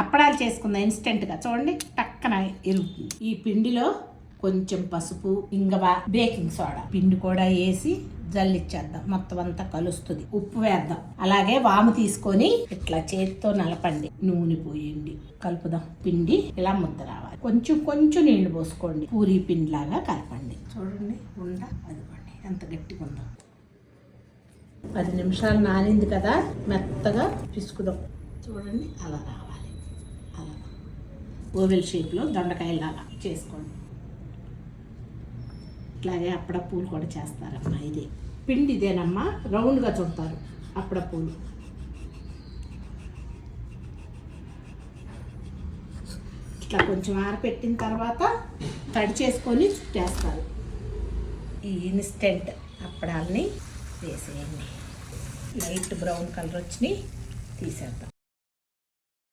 అప్పడాలు చేసుకుందాం ఇన్స్టెంట్గా. చూడండి టక్కన ఎరుగుతుంది. ఈ పిండిలో కొంచెం పసుపు, ఇంగవ, బేకింగ్ సోడా పిండి కూడా వేసి జల్లిచ్చేద్దాం. మొత్తం అంతా కలుస్తుంది. ఉప్పు వేద్దాం. అలాగే వాము తీసుకొని ఇట్లా చేతితో నలపండి, నూనె పోయండి, కలుపుదాం. పిండి ఇలా ముద్ద రావాలి. కొంచెం కొంచెం నీళ్లు పోసుకోండి. పూరీ పిండి లాగా కలపండి. చూడండి ఉండ అదిగోండి ఎంత గట్టిగా ఉందో. 10 నిమిషాలు నానింది కదా, మెత్తగా పిసుకుదాం. చూడండి అలా రావాలి. అలా ఓవెల్ షేప్లో దొండకాయలాగా చేసుకోండి. ఇట్లాగే అప్పడపూలు కూడా చేస్తారమ్మా. ఇది పిండి ఇదేనమ్మా, రౌండ్గా చుడతారు అప్పడపూలు. ఇట్లా కొంచెం ఆరపెట్టిన తర్వాత తడి చేసుకొని చుట్టేస్తారు. ఈ ఇన్స్టెంట్ అప్పడాలని వేసేయండి. లైట్ బ్రౌన్ కలర్ వచ్చినాయి, తీసేద్దాం.